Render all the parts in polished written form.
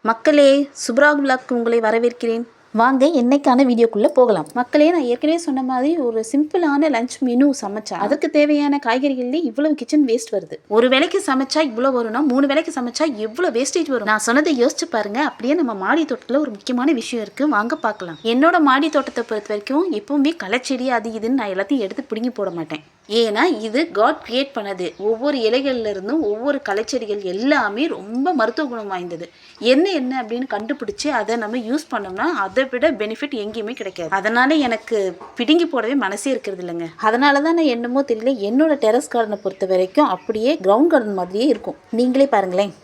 மக்களே, சுப்ராக் விலாக் உங்களை வரவேற்கிறேன். வாங்க என்னைக்கான வீடியோக்குள்ளே போகலாம். மக்களே, நான் ஏற்கனவே சொன்ன மாதிரி ஒரு சிம்பிளான லஞ்ச் மெனு சமைச்சா அதுக்கு தேவையான காய்கறிகள்லேயே இவ்வளவு கிச்சன் வேஸ்ட் வருது. ஒரு வேளைக்கு சமைச்சா இவ்வளோ வரும்னா 3 வேளைக்கு சமைச்சா எவ்வளோ வேஸ்டேஜ் வரும். நான் சொன்னதை யோசிச்சு பாருங்க. அப்படியே நம்ம மாடி தோட்டத்தில் ஒரு முக்கியமான விஷயம் இருக்குது, வாங்க பார்க்கலாம். என்னோட மாடி தோட்டத்தை பொறுத்த வரைக்கும் எப்பவுமே களைச்செடி அது இதுன்னு நான் எல்லாத்தையும் எடுத்து பிடுங்கி போட மாட்டேன். ஏன்னா இது காட் கிரியேட் பண்ணது. ஒவ்வொரு இலைகள்ல இருந்தும் ஒவ்வொரு களைச்செடிகள் எல்லாமே ரொம்ப மருத்துவ குணம் வாய்ந்தது. என்ன அப்படின்னு கண்டுபிடிச்சு அதை நம்ம யூஸ் பண்ணோம்னா அதை விட பெனிஃபிட் எங்கேயுமே கிடைக்காது. அதனால எனக்கு பிடுங்கி போடவே மனசே இருக்கிறது இல்லைங்க. அதனால தான் நான் என்னமோ தெரியல, என்னோட டெரஸ் கார்டனை பொறுத்த வரைக்கும் அப்படியே கிரவுண்ட் கார்டன் மாதிரியே இருக்கும். நீங்களே பாருங்களேன்,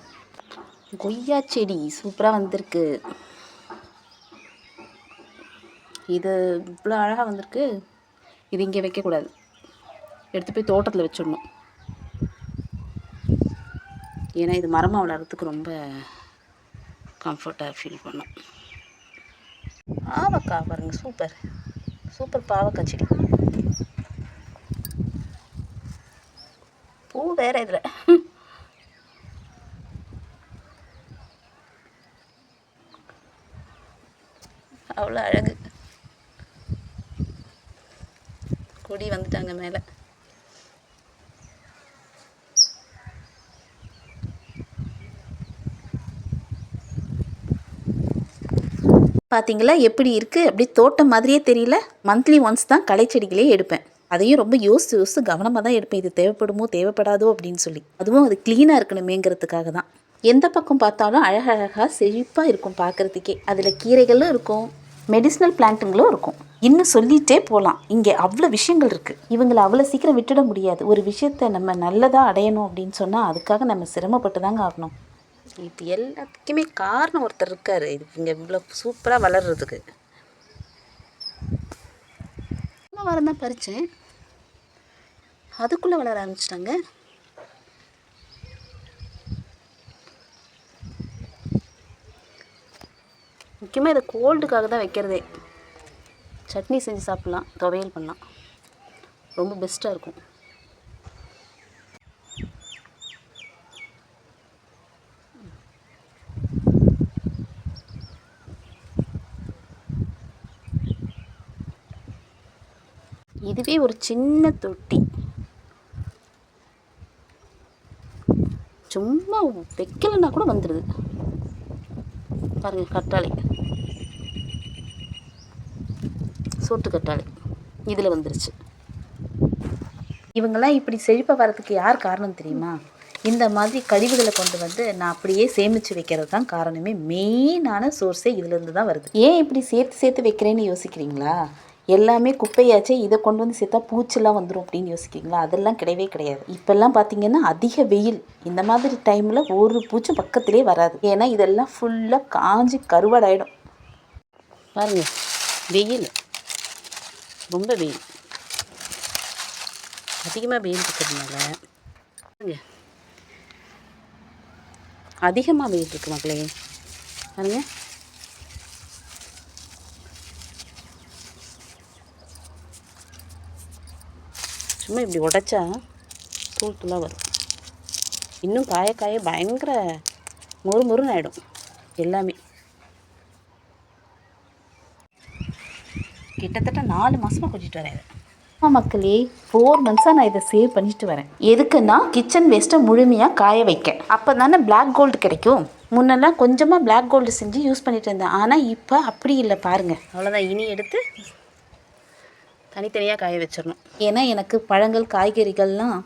கொய்யா செடி சூப்பராக வந்திருக்கு. இது இவ்வளோ அழகாக வந்திருக்கு. இது இங்கே வைக்கக்கூடாது, எடுத்து போய் தோட்டத்தில் வச்சிடணும். ஏன்னா இது மரமாக வளர்கிறதுக்கு ரொம்ப கம்ஃபர்ட்டாக ஃபீல் பண்ணும். பாவக்காய் பாருங்கள், சூப்பர் சூப்பர் பாவக்காய் செடி. பூ வேற இதில். அவ்வளோ அழகு. கொடி வந்துட்டாங்க மேலே. பார்த்தீங்களா எப்படி இருக்குது? அப்படி தோட்டம் மாதிரியே தெரியல. மந்த்லி ஒன்ஸ் தான் களை செடிகளே எடுப்பேன். அதையும் ரொம்ப யோசித்து கவனமாக தான் எடுப்பேன். இது தேவைப்படுமோ தேவைப்படாதோ அப்படின்னு சொல்லி. அதுவும் அது க்ளீனாக இருக்கணுமேங்கிறதுக்காக தான். எந்த பக்கம் பார்த்தாலும் அழகழகாக செழிப்பாக இருக்கும் பார்க்குறதுக்கே. அதில் கீரைகளும் இருக்கும், மெடிசினல் பிளான்ட்டுங்களும் இருக்கும். இன்னும் சொல்லிகிட்டே போகலாம். இங்கே அவ்வளோ விஷயங்கள் இருக்குது. இவங்களை அவ்வளோ சீக்கிரம் விட்டுட முடியாது. ஒரு விஷயத்தை நம்ம நல்லதாக அடையணும் அப்படின்னு சொன்னால் அதுக்காக நம்ம சிரமப்பட்டு தாங்க ஆகணும். இது எல்லாத்துக்குமே காரணம் ஒருத்தர் இருக்கார். இது இங்கே இவ்வளோ சூப்பராக வளர்கிறதுக்கு. வாரம் தான் பறித்தேன், அதுக்குள்ளே வளர ஆரம்பிச்சிட்டாங்க. முக்கியமாக இதை கோல்டுக்காக தான் வைக்கிறதே. சட்னி செஞ்சு சாப்பிட்லாம், துவையல் பண்ணலாம், ரொம்ப பெஸ்ட்டாக இருக்கும். இதுவே ஒரு சின்ன தொட்டி, சும்மா வைக்கலைன்னா கூட வந்துடுது பாருங்கள். கற்றாழை, சோட்டு கற்றாழை இதில் வந்துருச்சு. இவங்கெல்லாம் இப்படி செழிப்பாக வரதுக்கு யார் காரணம் தெரியுமா? இந்த மாதிரி கழிவுகளை கொண்டு வந்து நான் அப்படியே சேமித்து வைக்கிறது தான் காரணமே. மெயினான சோர்ஸே இதுலேருந்து தான் வருது. ஏன் இப்படி சேர்த்து வைக்கிறேன்னு யோசிக்கிறீங்களா? எல்லாமே குப்பையாச்சே, இதை கொண்டு வந்து சேர்த்தா பூச்செல்லாம் வந்துடும் அப்படின்னு யோசிக்கிறீங்களா? அதெல்லாம் கிடையவே கிடையாது. இப்போல்லாம் பார்த்தீங்கன்னா அதிக வெயில். இந்த மாதிரி டைமில் ஒரு பூச்சும் பக்கத்திலே வராது. ஏன்னா இதெல்லாம் ஃபுல்லாக காஞ்சி கருவாடாயிடும். பாருங்கள், வெயில் ரொம்ப வெயில், அதிகமாக வெயில் இருக்கிறதுனால அதிகமாக வெயில் இருக்குது மக்களே. பாருங்க, சும்மா இப்படி உடைச்சா தூள் தூளாக வரும். இன்னும் காய பயங்கர மொறுன்னு ஆகிடும் எல்லாமே. கிட்டத்தட்ட 4 மாதமாக கொஞ்சிட்டு வரேன். மக்களே, 4 மந்த்ஸாக நான் இதை சேவ் பண்ணிட்டு வரேன். எதுக்குன்னா கிச்சன் வேஸ்ட்டை முழுமையாக காய வைக்க. அப்போ தானே பிளாக் கோல்டு கிடைக்கும். முன்னெல்லாம் கொஞ்சமாக பிளாக் கோல்டு செஞ்சு யூஸ் பண்ணிட்டு இருந்தேன். ஆனால் இப்போ அப்படி இல்லை பாருங்கள். அவ்வளோதான், இனி எடுத்து தனித்தனியாக காய வச்சிடணும். ஏன்னா எனக்கு பழங்கள் காய்கறிகள்லாம்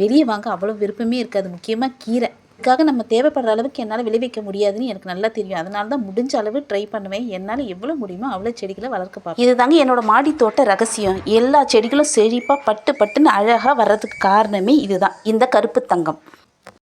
வெளியே வாங்க அவ்வளோ விருப்பமே இருக்காது. முக்கியமாக கீரை. இதுக்காக நம்ம தேவைப்படுற அளவுக்கு என்னால் விளைவிக்க முடியாதுன்னு எனக்கு நல்லா தெரியும். அதனால தான் முடிஞ்ச அளவு ட்ரை பண்ணுவேன். என்னால் எவ்வளோ முடியுமோ அவ்வளோ செடிகளை வளர்க்க பார்ப்பேன். இது தாங்க என்னோடய மாடி தோட்ட ரகசியம். எல்லா செடிகளும் செழிப்பாக பட்டுன்னு அழகாக வர்றதுக்கு காரணமே இதுதான், இந்த கருப்பு தங்கம்.